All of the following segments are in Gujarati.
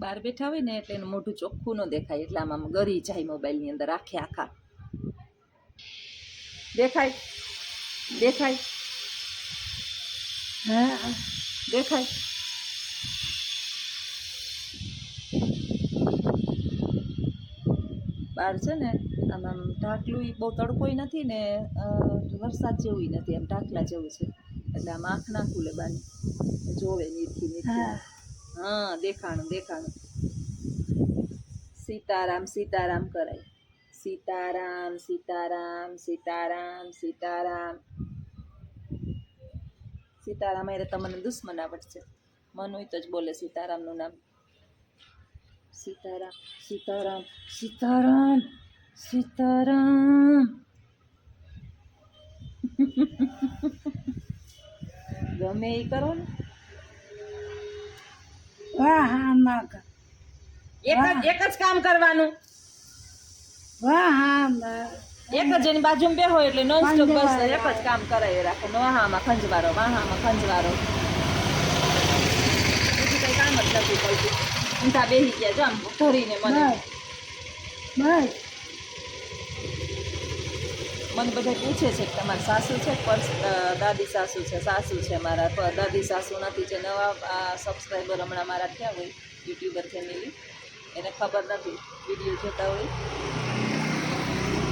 બહાર બેઠા હોય ને એટલે એનું મોઢું ચોખ્ખું ન દેખાય, એટલે આમ ગરી જાય મોબાઈલની અંદર આખે આખા. દેખાય દેખાય હા દેખાય. બહાર છે ને આમ આમ ઢાકલું બહુ તડકોય નથી ને વરસાદ જેવું નથી, એમ ઢાકલા જેવું છે, એટલે આમ આંખ ના ખુલે બાની, જોવે નીરખી નીરખી. હા દેખાણું દેખાણું. સીતારામ સીતારામ કરાય. સીતારામ સીતારામ સીતારામ સીતારામ સીતારામ. એ તમને દુશ્મન આવડશે, મન હોય તો જ બોલે સીતારામનું નામ. સીતારામ સીતારામ સીતારામ સીતારામ. ગમે એ કરો ને, વાહ હા માં એક જ કામ કરવાનું. વાહ હા માં એક જ એની બાજુમાં બેહો એટલે નોન સ્ટોપ બસ એક જ કામ કરાય રાખે. વાહામાં ખંજવારો, વાહામાં ખંજવારો, બીજું કઈ કામ જ નથી પડતું. ઊંધા બેસી ગયા જો આમ ધરીને. મને બસ મને બધા પૂછે છે કે તમારા સાસુ છે, દાદી સાસુ છે. સાસુ છે મારા, દાદી સાસુ નથી. જે નવા સબસ્ક્રાઈબર હમણાં મારા થયા હોય યુટ્યુબર ફેમિલી, એને ખબર નથી, વિડીયો જોતા હોય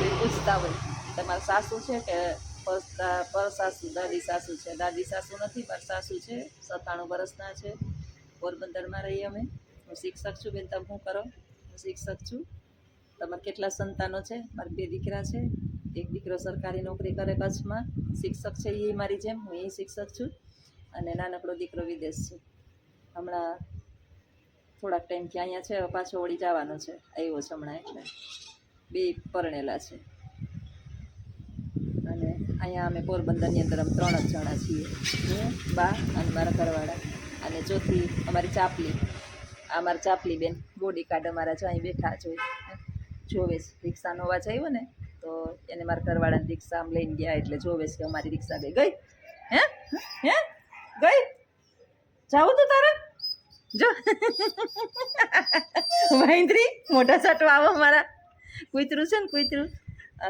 એ પૂછતા હોય તમારા સાસુ છે કે પર સાસુ, દાદી સાસુ છે. દાદી સાસુ નથી, પર સાસુ છે. 97 વર્ષના છે, પોરબંદરમાં રહીએ અમે. હું શિક્ષક છું બેન. તમે શું કરો? હું શિક્ષક છું. તમારે કેટલા સંતાનો છે? મારા 2 દીકરા છે. એક દીકરો સરકારી નોકરી કરે કચ્છમાં, શિક્ષક છે એ મારી જેમ, હું એ શિક્ષક છું. અને નાનકડો દીકરો વિદેશ છે, હમણાં થોડાક ટાઈમથી અહીંયા છે, પાછો વળી જવાનો છે, આવ્યો છે હમણાં. એટલે 2 પરણેલા છે. અને અહીંયા અમે પોરબંદરની અંદર અમે 3 જ જણા છીએ, હું, બા અને મારા ઘરવાળા. અને ચોથી અમારી ચાપલી, આ મારી ચાપલી બેન, બોડી કાર્ડ અમારા જો અહીં બેઠા જોવે છે. રિક્ષાનો અવાજ આવ્યો ને તો એને મારા ઘરવાળાની રિક્ષા આમ લઈને ગયા, એટલે જોવે છે કે અમારી રિક્ષા ગઈ. ગઈ હે હે ગઈ? જાવું તું તારે? જો મહેન્દ્રી મોટા સાટો આવો. મારા કૂતરું છે ને, કૂતરું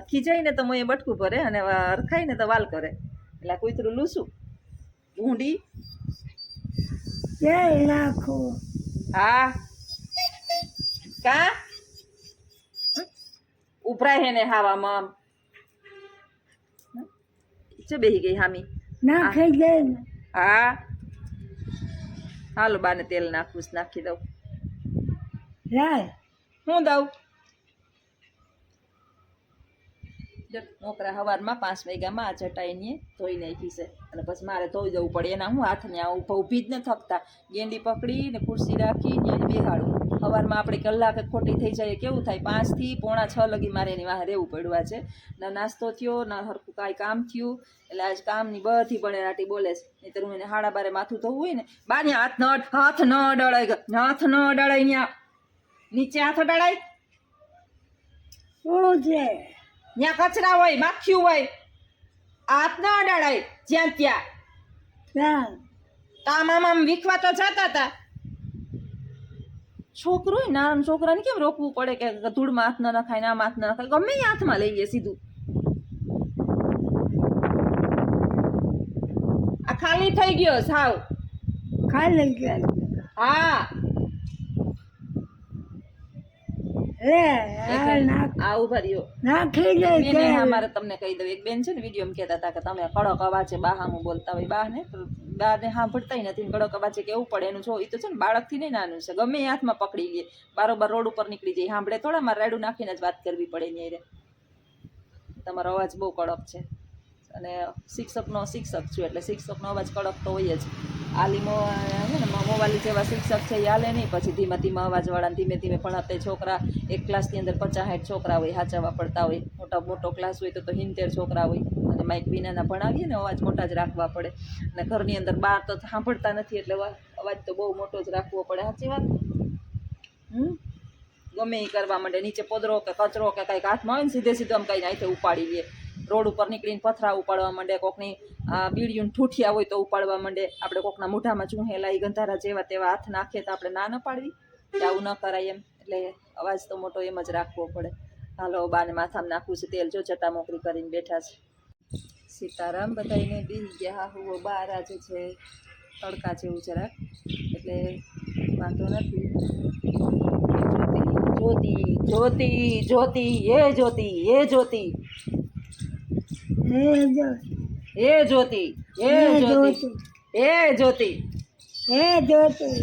ખીજાય ને તો મોં એ બટકું ભરે, અને રખાય ને તો વાલ કરે. એટલે કૂતરું લૂસું ઊંડી. જય લાખો. હા કા ઉભરાય હે ને હાવામાં છે, બેહી ગઈ હામી. ના ખાઈ જાય ને. હા હાલો બાને તેલ નાખું, નાખી દઉં. રાય હું દઉં મોકરા સવારમાં 5 વાગ્યામાં આ ચટાઈને ધોઈ નાખી છે, અને પછી મારે ધોઈ દેવું પડે. એના હું હાથને આ ઊભી જ ન થકતા, ગેંડી પકડીને ખુરશી રાખીને એને બેહાડું. સવારમાં આપણે કલાક ખોટી થઈ જાય, કેવું થાય? 5 થી પોણા 6 લગી મારે એની વાહે રહેવું પડવા છે. ના નાસ્તો થયો, ના હરખું કાંઈ કામ થયું. એટલે આજ કામની બધી બણેરાટી બોલે છે. નહીંતર હું એને 12:30 માથું ધોવું હોય ને, બાને હાથ ન ડળાય, હાથ ન ડળાય, ત્યાં નીચે હાથ ડળાય. શું છે? ત્યાં કચરા હોય, માખ્યું હોય, હાથ ન અડાડાય જ્યાં ત્યાં. આમ આમ આમ વીખવા તો જતા હતા. છોકરું હોય, નાના છોકરાને કેમ રોકવું પડે કે ધૂળમાં હાથ ન નખાય, ને આમ હાથ ન નખાય? ગમે એ હાથમાં લઈ લે સીધું. આ ખાલી થઈ ગયો સાવ. ખાલી ગયા. હા આ ઉભા રહ્યો. નાખી દે. મારે તમને કહી દઉં, એક બેન છે ને વિડીયો કહેતા હતા કે તમે કડક અવાજે બાહામાં બોલતા હોય. બાને સાંભળતા નથી, કડક અવાજે કેવું પડે એનું જો. એ તો છે ને બાળકથી નહીં નાનું છે, ગમે એ હાથમાં પકડી લે, બારોબાર રોડ ઉપર નીકળી જાય. સાંભળે થોડા, મારે રાડું નાખીને જ વાત કરવી પડે ને. રે તમારો અવાજ બહુ કડક છે. અને શિક્ષક છું, એટલે શિક્ષકનો અવાજ કડક તો હોય જ. આલીમો ને મોવાલી જેવા શિક્ષક છે એ હાલે નહીં. પછી ધીમા ધીમા અવાજવાળા, ધીમે ધીમે ભણાવતા છોકરા, એક ક્લાસની અંદર 50-60 છોકરા હોય, હાચવવા પડતા હોય. મોટો ક્લાસ હોય તો 70 છોકરા હોય, અને માઇક વિનાના ભણાવીએ ને અવાજ મોટા જ રાખવા પડે. અને ઘરની અંદર બહાર તો સાંભળતા નથી, એટલે અવાજ તો બહુ મોટો જ રાખવો પડે. સાચી વાત. ગમે એ કરવા માંડે, નીચે પોદરો કે કચરો કે કંઈક હાથમાં હોય ને સીધે આમ કંઈ નાખે ઉપાડી લે. રોડ ઉપર નીકળીને પથરા ઉપાડવા માંડે, કોકની બીડીયું ઠૂઠિયા હોય તો ઉપાડવા માંડે. આપણે કોકના મોઢામાં ચૂહેલા એ ગંધારા જેવા તેવા હાથ નાખે તો આપણે ના ન પાડવી? કે આવું ન કરાય એમ, એટલે અવાજ તો મોટો એમ જ રાખવો પડે. હાલો બાને માથામાં નાખવું છે તેલ, જો ચટામોકરી કરીને બેઠા છે. સીતારામ, બધાઈને બેસી ગયા. હાહુઓ બહાર આજે છે તડકા જેવું જરાક, એટલે વાંધો નથી. જ્યોતિ જ્યોતિ જ્યોતિ એ જ્યોતિ એ જ્યોતિ હે જો એ જ્યોતિ એ જ્યોતિ એ જ્યોતિ. હે જોતી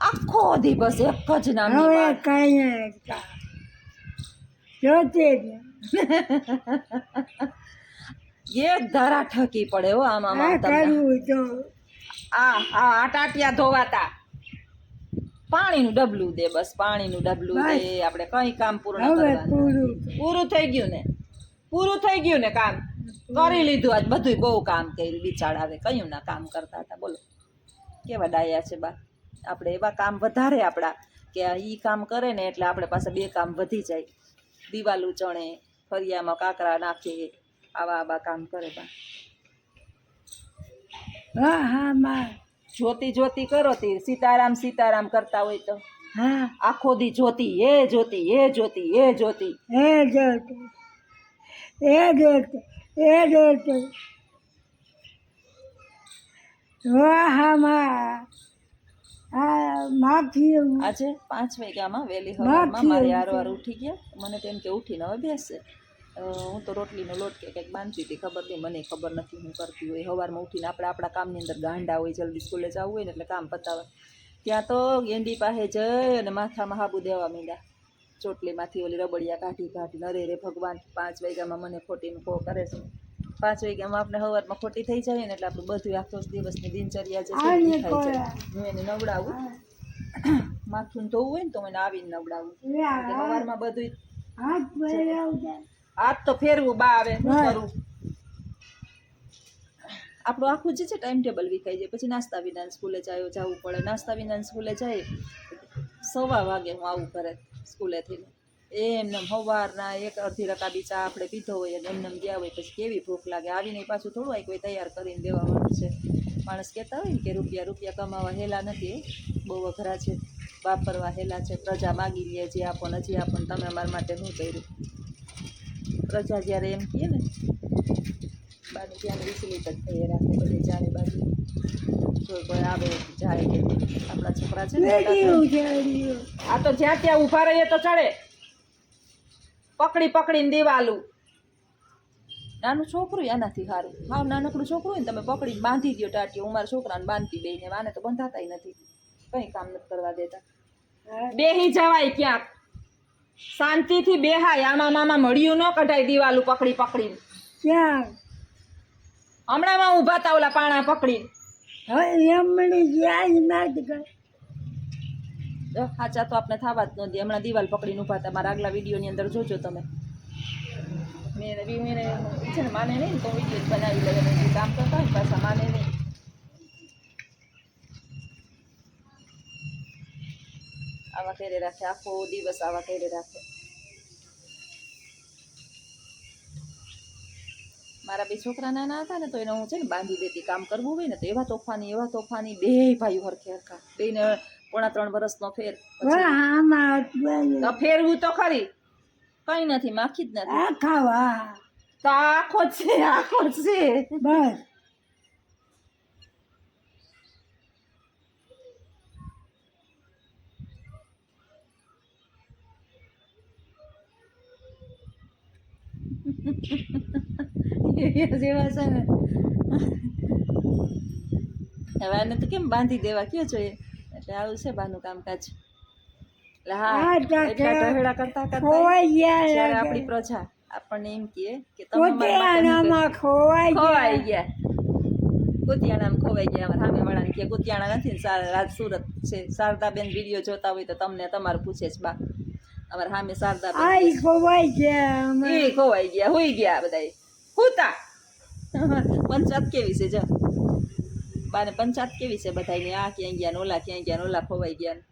આખો દિવસ એક જ નામ હવે કઈ નહીં જોતી એક ધારા ઠકી પડે હો આમાં આ કરવું તો આ ટાટિયા ધોવાતા. પાણીનું ડબલું દે, બસ પાણીનું ડબલું દે. આપણે કઈ કામ પૂર્ણ હવે કરવાનું. પૂરું પૂરું થઈ ગયું ને, પૂરું થઈ ગયું ને કામ કરી લીધું. આજ બધું બહુ કામ કર્યું. બિચારા હવે કયું ના કામ કરતા હતા. બોલો કેવા ડાયા છે બા. આપણે એવા કામ વધારે આપણા કે ઈ કામ કરે ને એટલે આપણે પાસે બે કામ વધી જાય. દિવાલું ચણે, ફરિયામાં કાકરા નાખે, આવા કામ કરે બા. હા હા માં જ્યોતિ જ્યોતિ કરો તી સીતારામ સીતારામ કરતા હોય તો હા આખો દી જ્યોતિ એ જ્યોતિ એ જ્યોતિ એ જ્યોતિ. હે જોતી હે જોતી હે જોતી વાહ હા માં આ માખી આજે 5 વાગ્યામાં વહેલી સવારમાં મારી હારવાર ઉઠી ગયા. મને તેમ કે ઉઠીને હવે બેસશે. હું તો રોટલીનો લોટ કે કંઈક બાંધતી હતી, ખબર નહીં, મને ખબર નથી હું કરતી હોય. સવારમાં ઉઠીને આપણે આપણા કામની અંદર ગાંડા હોય, જલ્દી સ્કૂલે જવું હોય ને એટલે કામ પતાવે. ત્યાં તો ગેંડી પાસે જઈ અને માથામાં હાબુ દેવા માંડ્યા. ચોટલીમાંથી ઓલી રબડિયા કાઢી અરે રે ભગવાન, 5 વાગ્યામાં મને ખોટીનું કો કરે છે. 5 વાગ્યામાં આપણે સવારમાં ખોટી થઈ જાય ને એટલે આપણું બધું આખો દિવસની દિનચર્યા જે છે એ થાય છે. હું એને નવડાવું, માથું ધોવું હોય ને તો મને આવીને નવડાવું. સવારમાં બધું હાથ પહેરાવતા આજ તો ફેરવું બા આવે શું કરું. આપણું આખું જે છે ટાઈમ ટેબલ વિખાઈ જાય. પછી નાસ્તા વિના સ્કૂલે જવું પડે. નાસ્તા વિના સ્કૂલે જાય 1:15 વાગે હું આવું ઘરે સ્કૂલેથી. એમને સવારના એક અડધી રકાબી ચા આપણે પીધો હોય અને એમને ગયા હોય પછી કેવી ભૂખ લાગે. આવીને પાછું થોડું કોઈ તૈયાર કરીને દેવાનું છે. માણસ કહેતા હોય ને કે રૂપિયા કમાવા હેલા નથી, બહુ અઘરા છે, વાપરવા હેલા છે. પ્રજા માગી લે જે આપો ને હજી આપો ને તમે અમારા માટે શું કર્યું. પ્રજા જ્યારે એમ કહે ને બાની ત્યાં વિચલિત જ થઈ રાખે બધી ચારે બાજુ. કોઈ આવે જાય કે આપણા છોકરા છે ને આ તો જ્યાં ત્યાં ઊભા રહીએ તો ચડે. પકડીને દેવાલું. નાનું છોકરું આનાથી સારું. હાવ નાનકડું છોકરું હોય ને તમે પકડીને બાંધી દો ટાટીઓ. હું મારા છોકરાને બાંધતી બેને, આને તો બંધાતા નથી, કંઈ કામ નથી કરવા દેતા. બેહી જવાય ક્યાંક શાંતિથી બેહાય. આમાં મામા મળ્યું ન કઢાય દિવાલું પકડીને. ક્યાં હમણાં ઊભા તા ઓલા પાણા પકડીને. હવે એમણી ગયા જ નથી કર સાચા તો આપણે થવા જ ન દે. હમણાં દિવાલ પકડીને ઊભા હતા. મારા આગલા વિડીયોની અંદર જોજો તમે. મેં છે ને માને નહીં તો વિડીયો બનાવી લે. કામ કરતા હોય પાછા માને નહીં. આવા કરે રાખે, આખો દિવસ આવા કરે રાખે. મારા બે છોકરા નાના હતા ને તો એને હું છે ને બાંધી દેતી. કામ કરવું હોય ને તો એવા તોફાની બે ભાઈઓ હરખે બેને 2.5 વર્ષનો ફેર. તો ફેરવું તો ખરી, કઈ નથી, માખી જ નથી. ખાવા તો આખો જ છે બસ જેવા છે ને. હવે આને તો કેમ બાંધી દેવા કયો જોઈએ. એટલે આવું છે બાનું કામકાજ. એટલે હા એટલા ઢહેડા કરતા જ્યારે આપણી પ્રજા આપણને એમ કહે કે તમે ખોવાઈ ગયા. કુતિયાણામાં ખોવાઈ ગયા. અમારા સામે વાળાને કે કુતિયાણા નથી ને રાજ સુરત છે. શારદાબેન વિડીયો જોતા હોય તો તમને તમારું પૂછે છે બા. અમારા સામે શારદાબેન ખોવાઈ ગયા, ખોવાઈ ગયા, હોઈ ગયા બધા હુતા. પંચાયત કેવી છે જો બાને, પંચાયત કેવી છે બધાની. આ ક્યાં ગયા ને ઓલા ક્યાં ગયા ને ઓલા ખોવાઈ ગયા ને.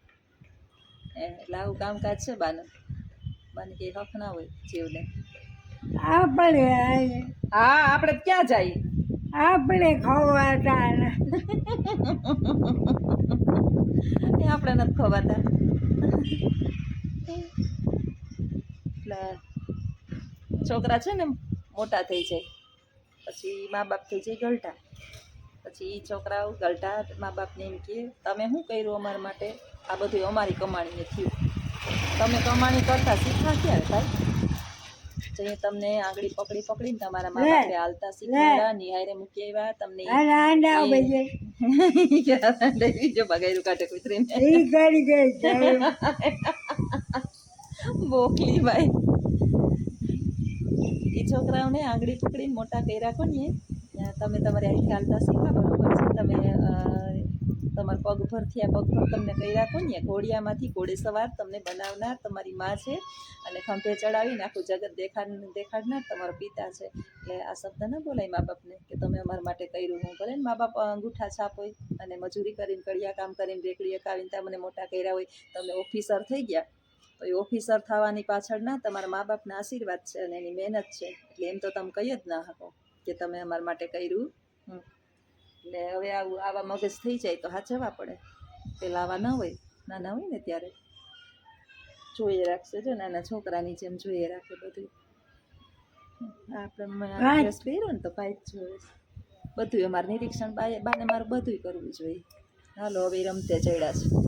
એટલે આવું કામકાજ છે બાને કંઈ હક ના હોય જીવને. આપણે હા આપણે ક્યાં જાય, આપણે ખોવાતા આપણે નથી ખોવાતા. છોકરા છે ને મોટા થઈ જાય પછી મા બાપ થઈ જાય ગલટા, પછી એ છોકરાઓ ગલટા મા બાપને એમ કહે તમે શું કર્યું અમારા માટે, આ બધું અમારી કમાણીએ થયું, તમે કમાણી કરતા શીખા ક્યારે ભાઈ? જે તમને આંગળી પકડી પકડીને તમારા મા બાપે હાલતા શીખવાડ્યા, નિહારે મૂકી આવ્યા તમને અને આંડા બજે જો બગાયરું કાઢે કુતરીને ઈ કરી ગઈ છે. બોકલી ભાઈ એ છોકરાઓને આંગળી પકડીને મોટા કર્યા કોને તમે તમારી આખી હાલતા શીખા બરોબર છે, તમે તમારા પગ પર થયા પગ પર તમને કર્યા કોને ઘોડિયામાંથી ઘોડે સવાર તમને બનાવનાર તમારી માં છે, અને ખંભે ચડાવીને આખું જગત દેખાડનાર તમારો પિતા છે. એટલે આ શબ્દ ના બોલાય મા બાપને કે તમે અમારા માટે કર્યું. હું ભલે ને મા બાપ અંગૂઠા છાપ હોય અને મજૂરી કરીને કડિયા કામ કરીને રેકડી અકાવીને તમને મોટા કર્યા હોય, તમે ઓફિસર થઈ ગયા તો એ ઓફિસર થવાની પાછળ ના તમારા મા બાપના આશીર્વાદ છે અને એની મહેનત છે. એટલે એમ તો તમે કહી જ ના શકો કે તમે અમારા માટે કર્યું. એટલે હવે આવા મગજ થઈ જાય તો હાચવવા પડે. પેલા આવા ના હોય, નાના હોય ને ત્યારે જોઈએ રાખશે. જો નાના છોકરાની જેમ જોઈએ રાખે બધું. આપણે ડ્રેસ પહેર્યો ને તો ભાઈ જ જોવે બધું. અમારે નિરીક્ષણ બાને મારું બધું કરવું જોઈએ. હાલો હવે રમતે ચડ્યા છે.